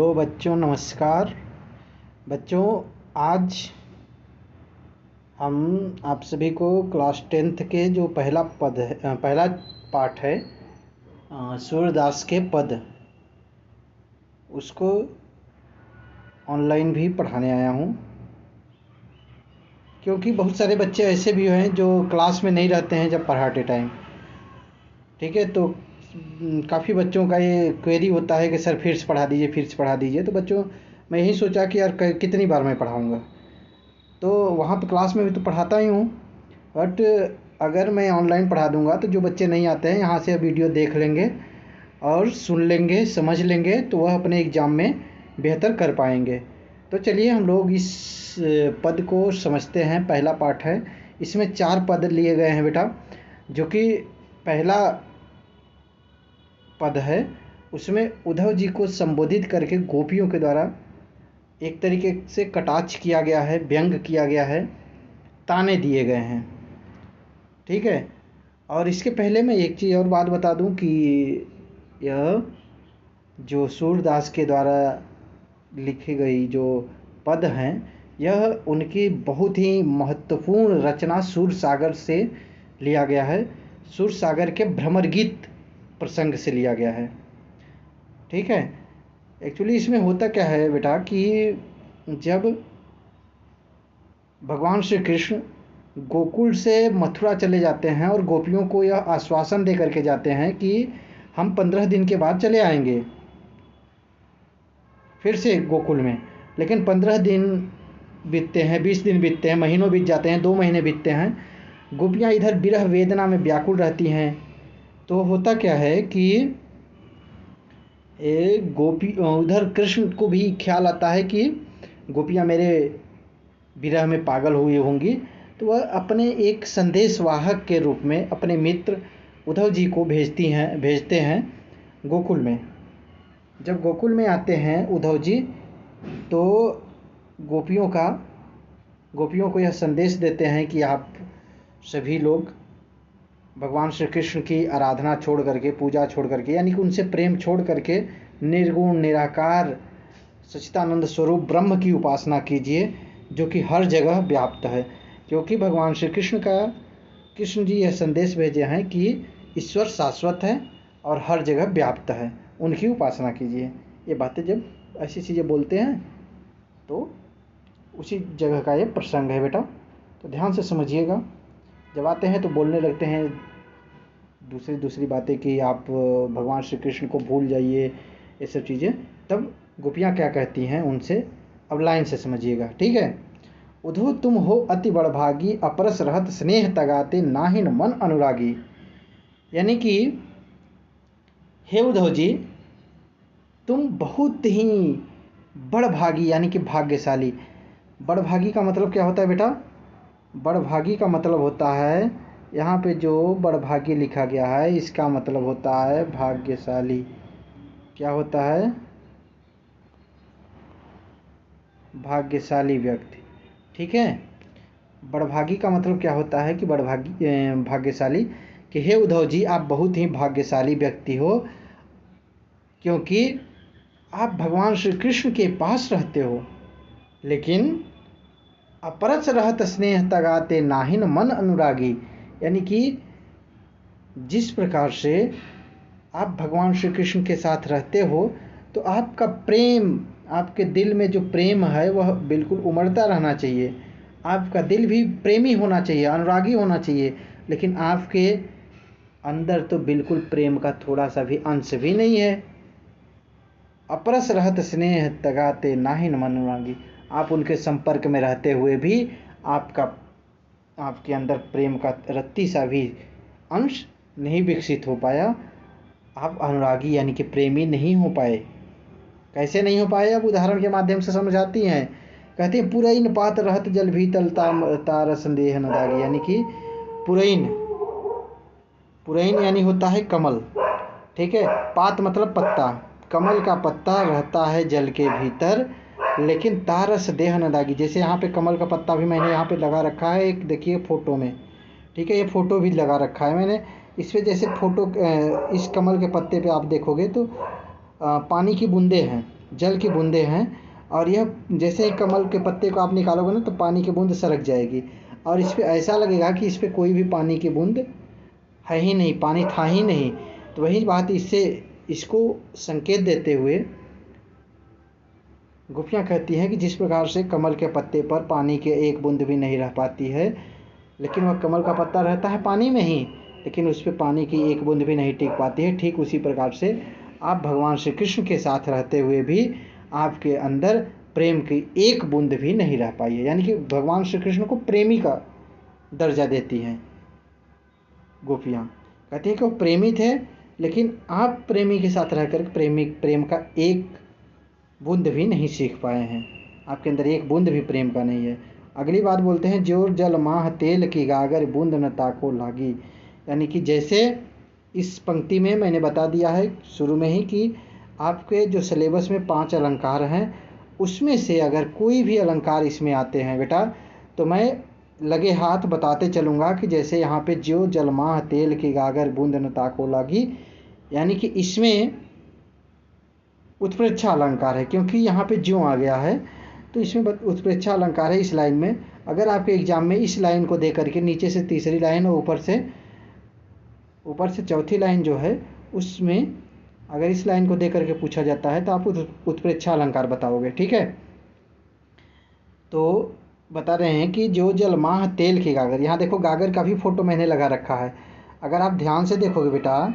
Hello बच्चों, नमस्कार। बच्चों, आज हम आप सभी को क्लास 10th के जो पहला पाठ है सूरदास के पद, उसको ऑनलाइन भी पढ़ाने आया हूँ। क्योंकि बहुत सारे बच्चे ऐसे भी हैं जो क्लास में नहीं रहते हैं जब पढ़ाते टाइम। ठीक है, तो काफ़ी बच्चों का ये क्वेरी होता है कि सर फिर से पढ़ा दीजिए, फिर से पढ़ा दीजिए। तो बच्चों, मैं यही सोचा कि यार कितनी बार मैं पढ़ाऊँगा। तो वहाँ पे क्लास में भी तो पढ़ाता ही हूँ, बट अगर मैं ऑनलाइन पढ़ा दूँगा तो जो बच्चे नहीं आते हैं यहाँ से वीडियो देख लेंगे और सुन लेंगे, समझ लेंगे, तो वह अपने एग्ज़ाम में बेहतर कर पाएंगे। तो चलिए हम लोग इस पद को समझते हैं। पहला पाठ है, इसमें 4 पद लिए गए हैं बेटा। जो कि पहला पद है, उसमें उद्धव जी को संबोधित करके गोपियों के द्वारा एक तरीके से कटाक्ष किया गया है, व्यंग किया गया है, ताने दिए गए हैं। ठीक है। और इसके पहले मैं एक चीज़ और बात बता दूं कि यह जो सूरदास के द्वारा लिखी गई जो पद हैं, यह उनकी बहुत ही महत्वपूर्ण रचना सूरसागर से लिया गया है। सूरसागर के भ्रमर गीत प्रसंग से लिया गया है। ठीक है। एक्चुअली इसमें होता क्या है बेटा कि जब भगवान श्री कृष्ण गोकुल से मथुरा चले जाते हैं और गोपियों को यह आश्वासन दे करके जाते हैं कि हम 15 दिन के बाद चले आएंगे फिर से गोकुल में। लेकिन 15 दिन बीतते हैं, 20 दिन बीतते हैं, महीनों बीत जाते हैं, 2 महीने बीतते हैं। गोपियाँ इधर विरह वेदना में व्याकुल रहती हैं। तो होता क्या है कि उधर कृष्ण को भी ख्याल आता है कि गोपियाँ मेरे विरह में पागल हुई होंगी। तो वह अपने एक संदेशवाहक के रूप में अपने मित्र उद्धव जी को भेजते हैं गोकुल में। जब गोकुल में आते हैं उद्धव जी, तो गोपियों को यह संदेश देते हैं कि आप सभी लोग भगवान श्री कृष्ण की आराधना छोड़ करके, पूजा छोड़ करके, यानी कि उनसे प्रेम छोड़ करके निर्गुण निराकार सच्चिदानंद स्वरूप ब्रह्म की उपासना कीजिए, जो कि हर जगह व्याप्त है। क्योंकि भगवान श्री कृष्ण जी यह संदेश भेजे हैं कि ईश्वर शाश्वत है और हर जगह व्याप्त है, उनकी उपासना कीजिए। ये बातें जब ऐसी चीज़ें बोलते हैं तो उसी जगह का ये प्रसंग है बेटा। तो ध्यान से समझिएगा। जब आते हैं तो बोलने लगते हैं दूसरी बातें कि आप भगवान श्री कृष्ण को भूल जाइए, ये सब चीज़ें। तब गोपियाँ क्या कहती हैं उनसे, अब लाइन से समझिएगा। ठीक है। उद्धव तुम हो अति बड़भागी, अपरस रहत स्नेह तगाते, नाहिन मन अनुरागी। यानी कि हे उद्धव जी, तुम बहुत ही बड़भागी, यानी कि भाग्यशाली। बड़भागी का मतलब क्या होता है बेटा? बड़भागी का मतलब होता है, यहाँ पे जो बड़भागी लिखा गया है इसका मतलब होता है भाग्यशाली। क्या होता है? भाग्यशाली व्यक्ति। ठीक है। बड़भागी का मतलब क्या होता है कि भाग्यशाली, कि हे उद्धव जी, आप बहुत ही भाग्यशाली व्यक्ति हो, क्योंकि आप भगवान श्री कृष्ण के पास रहते हो। लेकिन अपरस रहत स्नेह तगाते, नाहिन मन अनुरागी। यानी कि जिस प्रकार से आप भगवान श्री कृष्ण के साथ रहते हो, तो आपका प्रेम, आपके दिल में जो प्रेम है वह बिल्कुल उमड़ता रहना चाहिए। आपका दिल भी प्रेमी होना चाहिए, अनुरागी होना चाहिए। लेकिन आपके अंदर तो बिल्कुल प्रेम का थोड़ा सा भी अंश भी नहीं है। अपरस रहत स्नेह तगाते, नाहिन मन अनुरागी। आप उनके संपर्क में रहते हुए भी आपके अंदर प्रेम का रत्ती सा भी अंश नहीं विकसित हो पाया। आप अनुरागी यानी कि प्रेमी नहीं हो पाए। कैसे नहीं हो पाए? अब उदाहरण के माध्यम से समझाती हैं। कहते हैं पुरैन पात रहत जल भीतल तार संदेह न दागी। यानी कि पुरैन यानी होता है कमल। ठीक है। पात मतलब पत्ता। कमल का पत्ता रहता है जल के भीतर, लेकिन तारस देह न दागी। जैसे यहाँ पे कमल का पत्ता भी मैंने यहाँ पे लगा रखा है, एक देखिए फोटो में। ठीक है। ये फोटो भी लगा रखा है मैंने। इस जैसे फोटो, इस कमल के पत्ते पे आप देखोगे तो पानी की बूंदें हैं। जल की बूंदें हैं, और यह जैसे ही कमल के पत्ते को आप निकालोगे ना तो पानी की बूंद सरक जाएगी, और इस पर ऐसा लगेगा कि इस पर कोई भी पानी की बूंद है ही नहीं, पानी था ही नहीं। तो वही बात इससे इसको संकेत देते हुए गोपियाँ कहती हैं कि जिस प्रकार से कमल के पत्ते पर पानी के एक बूंद भी नहीं रह पाती है, लेकिन वह कमल का पत्ता रहता है पानी में ही, लेकिन उस पर पानी की एक बूंद भी नहीं टिक पाती है, ठीक उसी प्रकार से आप भगवान श्री कृष्ण के साथ रहते हुए भी आपके अंदर प्रेम की एक बूंद भी नहीं रह पाई है। यानी कि भगवान श्री कृष्ण को प्रेमी का दर्जा देती हैं गोपियाँ, कहती हैं कि वो प्रेमी थे, लेकिन आप प्रेमी के साथ रहकर प्रेम का एक बूंद भी नहीं सीख पाए हैं, आपके अंदर एक बूंद भी प्रेम का नहीं है। अगली बात बोलते हैं, जोर जल माह तेल की गागर बूंद न ताको लागी। यानी कि जैसे इस पंक्ति में मैंने बता दिया है शुरू में ही कि आपके जो सिलेबस में 5 अलंकार हैं, उसमें से अगर कोई भी अलंकार इसमें आते हैं बेटा, तो मैं लगे हाथ बताते चलूँगा कि जैसे यहाँ पे जो जलमाह तेल की गागर बूंद न ताको लागी, यानी कि इसमें उत्प्रेक्षा अलंकार है, क्योंकि यहाँ पे ज्यों आ गया है तो इसमें उत्प्रेक्षा अलंकार है इस लाइन में। अगर आपके एग्जाम में इस लाइन को दे करके नीचे से तीसरी लाइन और ऊपर से चौथी लाइन जो है, उसमें अगर इस लाइन को दे करके पूछा जाता है तो आप उत्प्रेक्षा अलंकार बताओगे, ठीक है। तो बता रहे हैं कि जो जलमाह तेल की गागर, यहाँ देखो गागर का भी फोटो मैंने लगा रखा है। अगर आप ध्यान से देखोगे बेटा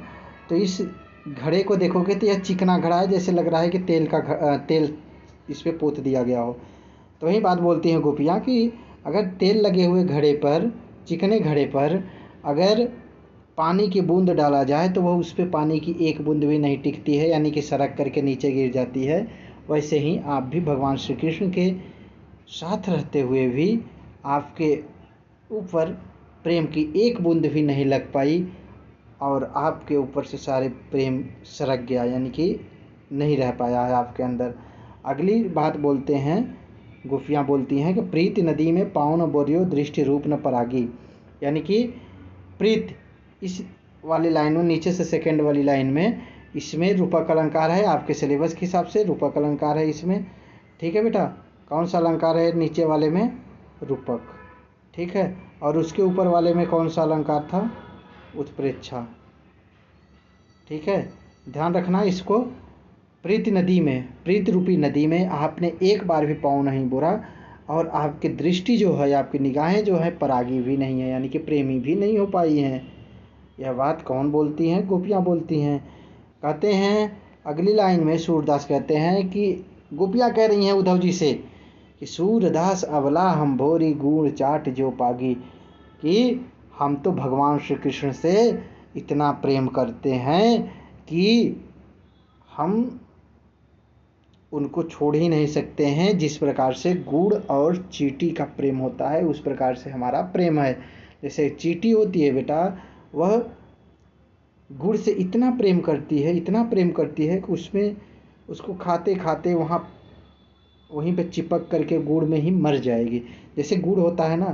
तो इस घड़े को देखोगे तो यह चिकना घड़ा है, जैसे लग रहा है कि तेल इस पर पोत दिया गया हो। तो वही बात बोलती हैं गोपियाँ कि अगर तेल लगे हुए घड़े पर, चिकने घड़े पर अगर पानी की बूंद डाला जाए तो वह उस पर पानी की एक बूंद भी नहीं टिकती है, यानी कि सरक करके नीचे गिर जाती है। वैसे ही आप भी भगवान श्री कृष्ण के साथ रहते हुए भी आपके ऊपर प्रेम की एक बूंद भी नहीं लग पाई, और आपके ऊपर से सारे प्रेम सरक गया, यानी कि नहीं रह पाया है आपके अंदर। अगली बात बोलते हैं, गोपियाँ बोलती हैं कि प्रीति नदी में पावन बोरियो दृष्टि रूप न परागी। यानी कि प्रीत इस वाली लाइन में, नीचे से सेकंड वाली लाइन में, इसमें रूपक अलंकार है, आपके सिलेबस के हिसाब से रूपक अलंकार है इसमें, ठीक है बेटा। कौन सा अलंकार है नीचे वाले में? रूपक, ठीक है। और उसके ऊपर वाले में कौन सा अलंकार था? उत्प्रेक्षा, ठीक है। ध्यान रखना इसको। प्रीति नदी में, प्रीत रूपी नदी में आपने एक बार भी पाँव नहीं बोरा, और आपकी दृष्टि जो है, आपकी निगाहें जो है परागी भी नहीं है, यानी कि प्रेमी भी नहीं हो पाई हैं। यह बात कौन बोलती हैं? गोपियाँ बोलती हैं। कहते हैं अगली लाइन में सूरदास कहते हैं कि गोपियाँ कह रही हैं उद्धव जी से कि सूरदास अबला हम भोरी गुण चाट जो पागी, कि हम तो भगवान श्री कृष्ण से इतना प्रेम करते हैं कि हम उनको छोड़ ही नहीं सकते हैं। जिस प्रकार से गुड़ और चींटी का प्रेम होता है, उस प्रकार से हमारा प्रेम है। जैसे चींटी होती है बेटा, वह गुड़ से इतना प्रेम करती है, इतना प्रेम करती है कि उसमें उसको खाते खाते वहीं पे चिपक करके गुड़ में ही मर जाएगी। जैसे गुड़ होता है ना,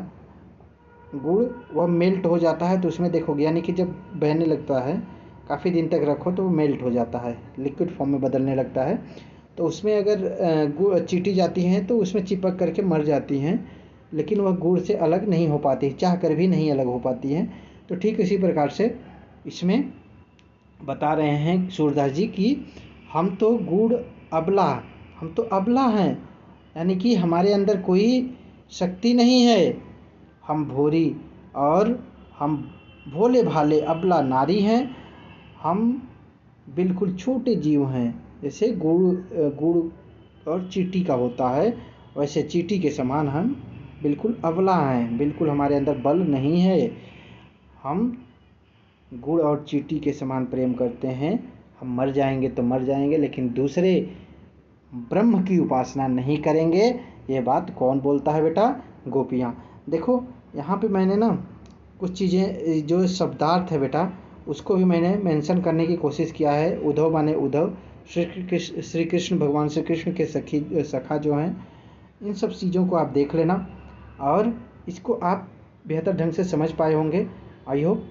गुड़ वह मेल्ट हो जाता है तो उसमें देखोगे, यानी कि जब बहने लगता है, काफ़ी दिन तक रखो तो वो मेल्ट हो जाता है, लिक्विड फॉर्म में बदलने लगता है। तो उसमें अगर गुड़ चींटी जाती हैं तो उसमें चिपक करके मर जाती हैं, लेकिन वह गुड़ से अलग नहीं हो पाती, चाह कर भी नहीं अलग हो पाती हैं। तो ठीक इसी प्रकार से इसमें बता रहे हैं सूरदास जी कि हम तो गुड़ अबला, हम तो अबला हैं, यानी कि हमारे अंदर कोई शक्ति नहीं है, हम भोरी और हम भोले भाले अबला नारी हैं, हम बिल्कुल छोटे जीव हैं। जैसे गुड़ और चींटी का होता है, वैसे चींटी के समान हम बिल्कुल अबला हैं, बिल्कुल हमारे अंदर बल नहीं है। हम गुड़ और चींटी के समान प्रेम करते हैं, हम मर जाएंगे तो मर जाएंगे, लेकिन दूसरे ब्रह्म की उपासना नहीं करेंगे। ये बात कौन बोलता है बेटा? गोपियाँ। देखो यहाँ पे मैंने ना कुछ चीज़ें, जो शब्दार्थ है बेटा, उसको भी मैंने मेंशन करने की कोशिश किया है। उद्धव माने उद्धव, श्री कृष्ण भगवान श्री कृष्ण के सखा जो हैं, इन सब चीज़ों को आप देख लेना और इसको आप बेहतर ढंग से समझ पाए होंगे। आई होप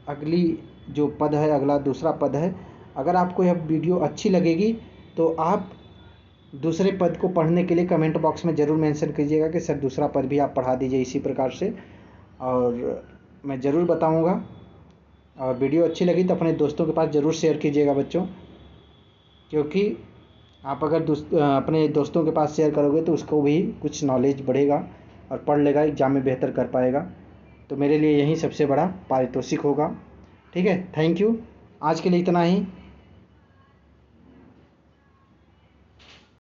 अगली जो पद है, अगला दूसरा पद है, अगर आपको यह वीडियो अच्छी लगेगी तो आप दूसरे पद को पढ़ने के लिए कमेंट बॉक्स में ज़रूर मेंशन कीजिएगा कि सर दूसरा पद भी आप पढ़ा दीजिए इसी प्रकार से, और मैं ज़रूर बताऊंगा। और वीडियो अच्छी लगी तो अपने दोस्तों के पास ज़रूर शेयर कीजिएगा बच्चों, क्योंकि आप अगर अपने दोस्तों के पास शेयर करोगे तो उसको भी कुछ नॉलेज बढ़ेगा और पढ़ लेगा, एग्ज़ाम में बेहतर कर पाएगा। तो मेरे लिए यही सबसे बड़ा पारितोषिक होगा। ठीक है, थैंक यू। आज के लिए इतना ही।